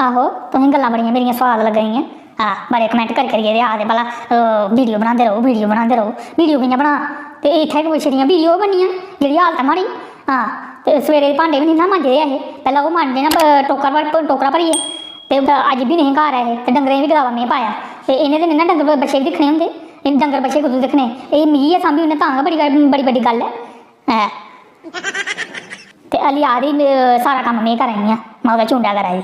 आहो तुसें गल्लां बड़ियां मेरियां सोआद लग्गियां। हाँ बड़े कमेंट करियै आखदे भला वीडियो बनांदे रहो वीडियो कि'यां बना ते इत्थै छड़ियां वीडियो बननियां जेह्ड़ी हालत माड़ी। हाँ ते सवेरे भांडे बी निं ना मांजे दे ऐहे पैह्लें ओह् मांजदे ना टोकरा भरियै ते अज्ज बी नहीं घर ऐहे ते डंगरें बी गलावा में पाया ते इ'नें ते ना डंगर बच्छे बी दिक्खने होंदे डंगर बच्छे कुत्थूं दिक्खने एह् मिगी गै सांभी उ'न्ने तां गै बड़ी बड्डी गल्ल ऐ ते हल्ली आखदी सारा कम्म में करा नी आं में ओह्दा चूंडा करा दी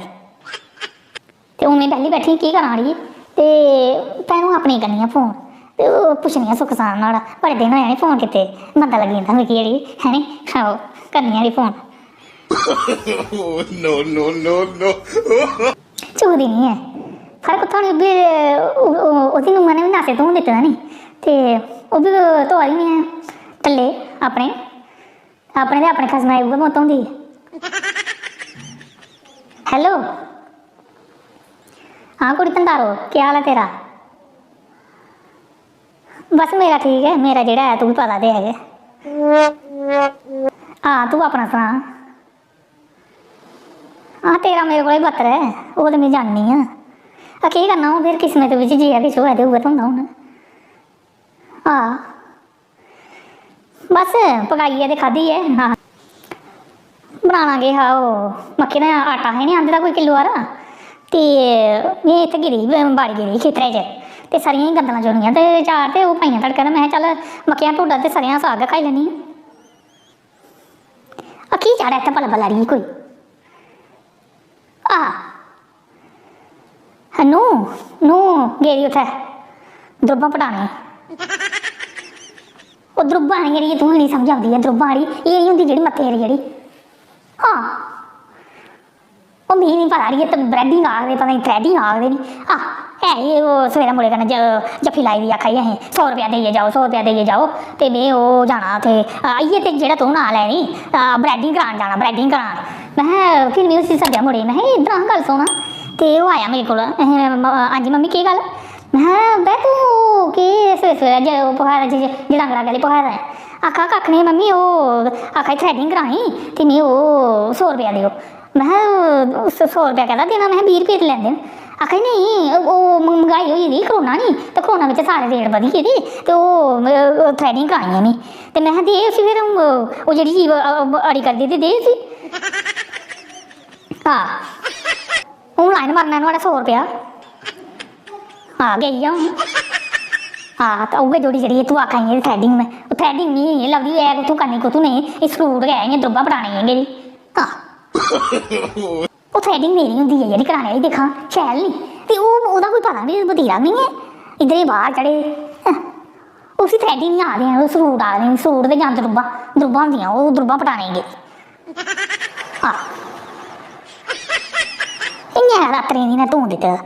ते हून में बेह्ली बैठी केह् करां अड़िये ते भैनू अपनी करनी आं फोन ते पुच्छनी आं सुख सां नुहाड़ा बड़े दिन होए नी फोन कीते बंदा लग्गी जंदा मिगी जेह्ड़ी है नी आहो करनी आं फोन चुकदी नहीं है फर्क कुत्थां होनी ओह्दी नूंहा ने बी नासे धोन दित्ते दा नी ते ओह् बी धोआ दी नहीं ऐ टल्ले अपने ते अपने खसमा उ'ऐ मौत होंदी हैलो हाँ कुड़ी धंधारो क्या हाल है तेरा बस मेरा ठीक है मेरा जेह्ड़ा है तू भी पता ते है हाँ तू अपना सना हाँ तेरा मेरे कोल बत्तर है वो तो मैं जाननी हाँ केह् करना हून फिर किस्मत बिच्च जे किश होऐ ते उ'ऐ थ्होंदा हून हाँ बस पकाइयै ते खाद्धी ऐ हाँ बनाना केह् हा ओह् मक्की दा आटा है नी आंदे दा कोई किलो हारा ते में इत्थै गेदी बाड़ी गेदी खेतरे च ते सरियां ही गंदलां चुनियां ते चार ते ओह् पाइयां तड़कै ते में चल मक्कियां ढोडा ते सरेआं साग गै खाई लैन्नी आं की चाढ़ा इत्थै भला भला री कोई नू गेदी उत्थै द्रुब्बां पटाने ओह् द्रुब्बां नी जेह्ड़ी तूं नहीं समझ आंदी ऐ द्रुब्बां आह्ली एह् नी होंदी जेह्ड़ी मत्थे जेह्ड़ी हाँ ओह् मिगी नहीं पता अड़िये ब्रैडिंग आखदे पता नहीं थ्रैडिंग आखदे नी है ओह् सवेरे मुड़े कन्नै जफ्फी लाई दी आखा दी असें 100 रुपया देइयै जाओ ते में ओह् जाना उत्थें आइयै ते जेह्ड़ा तूं नां लैनी ब्रैडिंग करान जाना ब्रैडिंग करान में फिर में उसी सद्देआ मुड़े में इद्धर आ गल्ल सुन ते ओह् आया मेरे कोल हां जी मम्मी केह् गल्ल में बे तूं केह् सवेरे पकाए दा जड़ांगड़ा गली पकाए दा ऐ आखा कक्ख नहीं मम्मी ओह् आखा थ्रैडिंग करानी ते में ओह् 100 रुपया देओ में 100 रुपया कहदा देना में 20 रुपये ते लैंदे न आखा नहीं ओह् महंगाई होई गेदी करोना नी ते करोना बिच्च सारे रेट बधी गेदे ते ओह् थ्रैडिंग करानी है नी ते में दे उसी फिर ओह् जेह्ड़ी चीज अड़ी करदी ते दे उसी हाँ हून लाइन मरना नुहाड़ा 100 रुपया हाँ गेई हून हाँ तो उ'ऐ जोड़ी जेह्ड़ी तूं आखा दी थ्रैडिंग में थ्रैडिंग नहीं लभदी ऐ कुत्थूं करनी कुत्थूं नहीं एह् सूट गै इ'यां द्रुब्बां पटाने है गेदी हाँ ओह् थ्रैडिंग मेरी होंदी है जेह्ड़ी कराने आह्ली दिक्खां शैल नी ते ओह्दा कोई पता नहीं बतीरा नहीं है इद्धर ही बाहर चढ़े उसी थ्रैडिंग नहीं आखदे ओह् सूट आखदे सूट ते जां द्रुब्बां होंदियां ओह् द्रुब्बां पटाने गेदी हाँ इ'यां रात्रें दी ने धोन दित्ते दा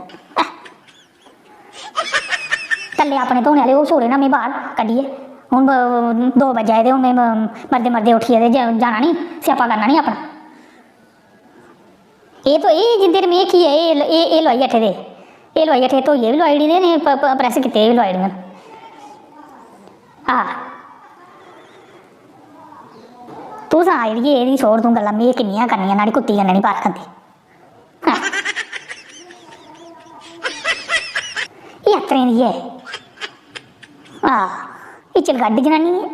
टल्ले अपने धोने आह्ले ओह् छोड़े ना में बाहर कड्ढियै हून 2 बजे ते हून में मरदे उट्ठियै ते जाना नी स्यापा करना नी अपना एह् जिंदे में की एह् लोआई अट्ठे दे एह् लोआई अट्ठे धोइयै बी लोआई ओड़ी दे प्रैस कीते बी लोआई ओड़ियां हाँ तूं सना एह्दी छोड़ तूं गल्लां में किन्नियां करनियां न्हाड़ी कुत्ती कन्नै नी पार खंदी एह् अत्तरें दी ऐ एह् चलगड्ड जनानी ऐ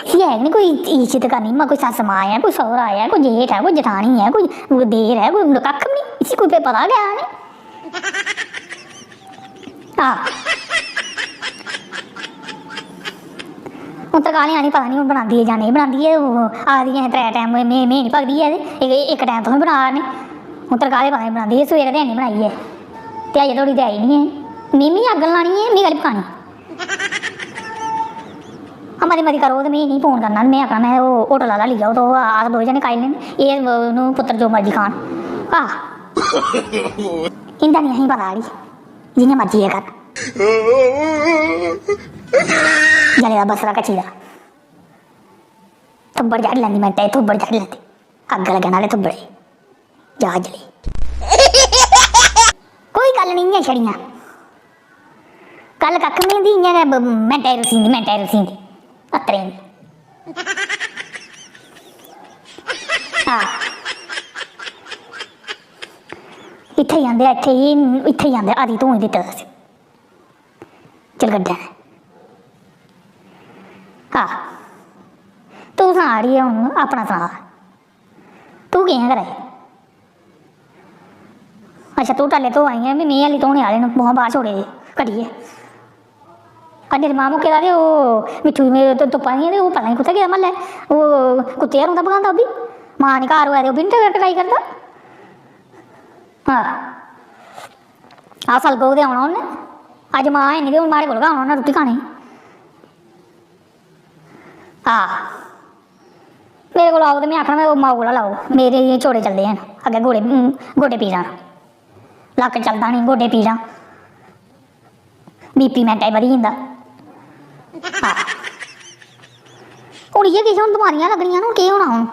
इसी है नी कोई इज्जत करनी कोई सस्स मां है कोई सौहरा है कोई जेठ है कोई जठानी है कोई देर है कोई कक्ख भी नहीं इसी कोई पता गै है नी हून तरकालें आह्ली पता नहीं हून बनांदी है जां नेईं बनांदी है आखदी है 3 टाइम में नहीं भगदी है ते इक टाइम तुसें बना ने हून तरकालें पता नहीं बनांदी है सवेरे ते हैनी बनाई है ते अजें धोड़ी ते आई नहीं है में अग्ग लानी है में गली पकानी मती मती करो तो में नहीं फोन करना में आखना मैं ओह् होटल आह्ला लेई जाओ तो अस 2 जने खाई लैन एह् पुत्तर जो मर्जी खान इंदा नहीं असें पता अड़ी जियां मर्जी है कर जले दा बसरा कच्ची दा थुब्बड़ चाढ़ी लैंदी मिंटे थुब्बड़ चाढ़ी लैंदी अग्ग लग्गन आह्ले थुब्बड़े जा जली कोई गल्ल नहीं है छड़ियां कल कक्ख नहीं होंदी इ'यां गै मिंटे रुसींदी अत्तरें दी हाँ इत्थे ही आंदे इत्थे ही आंदे आदि तू ही दित्ता दस चल गड्ढा हाँ तू सना अड़िए हूँ अपना सना तू कियां करे अच्छा तू टाले तो आई है मैं हली धोने आले बहुत बाहर छोड़े कटिए अड्डे मामू के वो मिट्ठू में धुप्पा दी वो पता नहीं कुत्थे गया म्हल्ले वो कुत्ते रौंदा भगांदा ओह् बी मां ने घर होआ ते ओह् बी नी टकाई करदा हाँ आ सलगो ते औना उन्नै अज्ज मां है नी ते हून माड़े कोल गै औना उन्नै रुट्टी खाने हाँ मेरे को आओ तो मैं आखना मैं माऊ कोला लाओ मेरे चौड़े चलते हैं अग्गें गोडे पीड़ा लक्क चलदा नहीं गोडे पीड़ा बीपी मिंटा बधी जंदा हाँ हून इ'यै किश हून बमारियां लग्गनियां हून केह् होना हून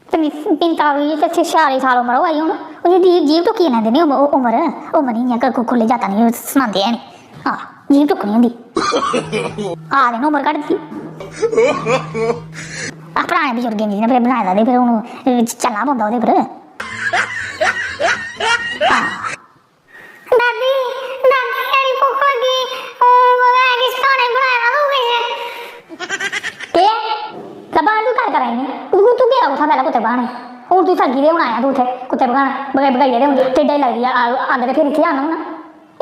45 46 साल उम्र होई हून ओह्दी जीभ टुक्की लैंदे नी उम्र नहीं इ'यां खुल्ले जाता नहीं सनांदे है नी हाँ जीभ टुक्कनी होंदी आखदे न उम्र घटदी पराने बजुर्गें जी ने फिर बनाए दा ते फिर हून चलना पौंदा ओह्दे पर दादी दादी मेरी भुक्ख लगी किस खाने बनाया तू किश केह् बाहर तू घर कराई तू गेआ कुत्थां पैह्लें कुत्ते बगाने हून तू थग्गी दे हून आया तू उत्थे कुत्ते बगाना बगाइयै ते हून ढिड्डा ही लगदी अग्ग ते फिर इत्थे आना हून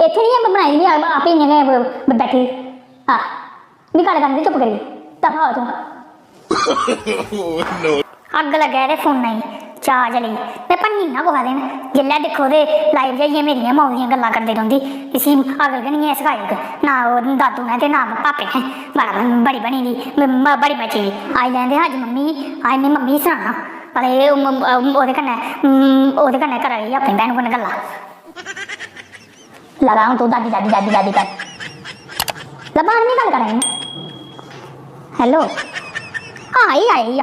इत्थे नहीं बनाई दी आपे इ'यां गै बैठी हाँ मी गल्ल करनी चुप करी दफा हो तू अग्ग लग्गे ते फोनै गी चाह् चली मैं भन्नी ना कुसै दिन जेल्लै दिक्खो ते लाइव जाइयै मेरियां माऊ दियां गल्लां करदे रौंह्दी इसी अगल गै निं ऐ सखाई ना ओह् दादू ने ते ना पापे ने बड़ी बनी दी बड़ी बची दी आई लैंदे अज्ज मम्मी अज्ज में मम्मी सनाना भला ओह्दे कन्नै करा दी अपनी भैनू कन्नै गल्लां लगा हून तू दादी दादी दादी दादी कर लब्भा में गल्ल करा दी हेलो हाँ आई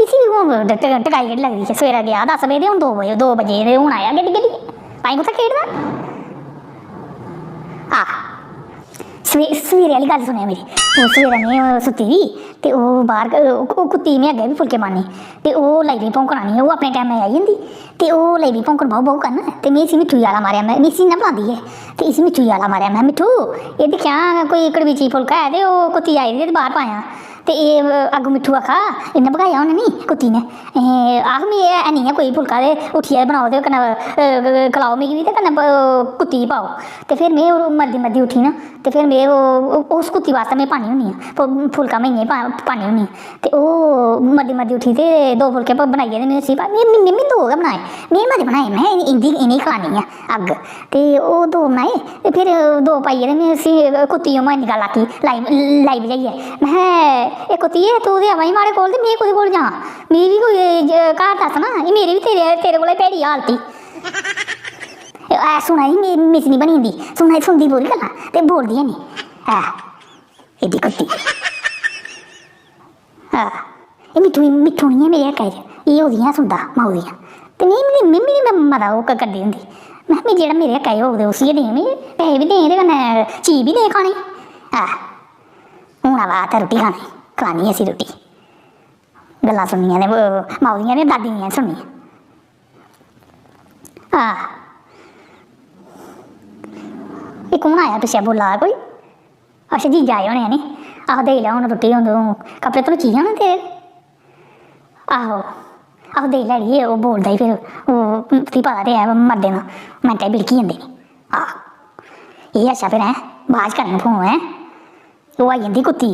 इसी भी हून टकाई केह्ड़ी लगदी है सवेरै गया 10 बजे हून 2 बजे ते हून आया गड्डी भाई कुत्थै खेढदा हाँ सवेरे आह्ली गल्ल सुनेआ मेरी सवेरै में सुत्ती दी ते ओह् बाहर कुत्ती में अग्गें बी फुलके मारनी ते ओह् लाई पेई भौंकना नी ओह् अपने टैमै आई जंदी ते ओह् लाई पेई भौंकन बहु करन ते में इसी मिट्ठू आला मारेआ में इसी इ'यां बुलांदी है ते इसी मिट्ठू आला मारेआ में मिट्ठू एह् दिक्खेआ कोई कड़बीची फुलका है ते ओह् कुत्ती आई दी ते बाहर पाया ते एह् अग्गू मिट्ठू आखा इन्नै भगाया उन्नै नी कुत्ती ने आख मी है नी है कोई फुलका ते उट्ठियै बनाओ ते कन्नै खलाओ मिगी बी ते कन्नै कुत्ती गी पाओ ते फिर में मरदी उट्ठी ना ते फिर में उस कुत्ती वास्ते में पानी होनी फुलका में इ'यां पानी होनी ते ओह् मरदी उट्ठी ते 2 फुलके बनाइयै ते में उसी में 2 गै बनाए में मते बनाए में इ'नें खलानी ऐ अग्ग ते ओह् 2 बनाए ते फिर 2 पाइयै ते में उसी कुत्ती में इन्नी गल्ल आखी लाइव जाइयै में एह् कुत्ती तू ते आवा माड़े कोल ते में कुदै कोल जां मिगी बी कोई घर दस ना एह् मेरी बी तेरे कोल भैड़ी हालत ही सुना दी मिस नहीं बनी जंदी सुनदी पूरी गल्लां ते बोलदी है नी एह्दी कुत्ती एह् मिट्ठू नहीं है मेरे हक्का च एह् ओह्दियां सुनदा माऊ दियां ते में मता ओह् करदी होंदी में जेह्ड़ा मेरे हक्का च होग ते उसी गै दें में पैसे बी दें ते कन्नै चीज बी दें खाने हून आवा ते रुट्टी खाने खलानी असी रुट्टी गल्लां सुननियां ते माऊ दियां ते दादी दियां सुननियां इक हून आया पिच्छे बोला कोई अच्छा जीजा आए होने नी आहो देई लै हून रुट्टी हून कपड़े धुलची जाने तेरे आहो देई लैड़िए ओह् बोलदा ही फिर ओह् तुगी पता ते है मर्दें दा मिंटै बिड़की जंदे नी एह् अच्छा फिर हैं बाद च करना फोन है ओह् आई जंदी कुत्ती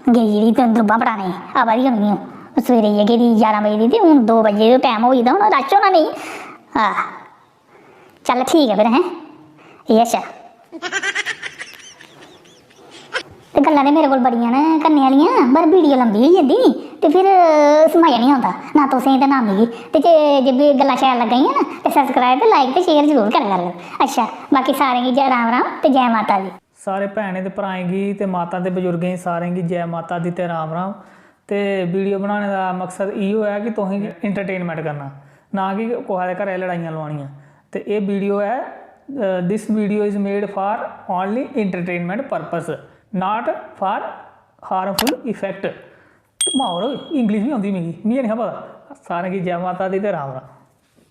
गेई जेह्ड़ी द्रुब्बां पटाने आवा दी होनी सवेरे गेदी 11 बजे दी ते हून 2 बजे टैम होई दा हून रश होना नहीं चल ठीक है फिर हैं एह् अच्छा ते गल्लां ते मेरे कोल बड़ियां न करने आह्लियां पर वीडियो लंबी होई जंदी ते फिर मजा नहीं आंदा ना तुसें ते ना मिगी ते जे गल्लां शैल लग्गियां ना ते सब्सक्राइब ते लाइक ते शेयर जरूर करा करो अच्छा बाकी सारें गी जय राम ते जय माता दी सारे भैनें ते भ्राएं गी ते माता दे बजुर्गें गी सारें गी जय माता दी ते राम ते वीडियो बनाने का मकसद इयो है कि तुसें इंटरटेनमेंट करना ना कि कुसै दे घरै लड़ाइयां लुआनियां ते एह् वीडियो है this video is made for only entertainment purpose not for harmful effect माहौल इंग्लिश भी आती मिगी नहीं पता ਸਾਰਿਆਂ ਦੀ ਜੈ ਮਾਤਾ ਦੀ ਤੇ ਰਾਮ ਰਾਮ।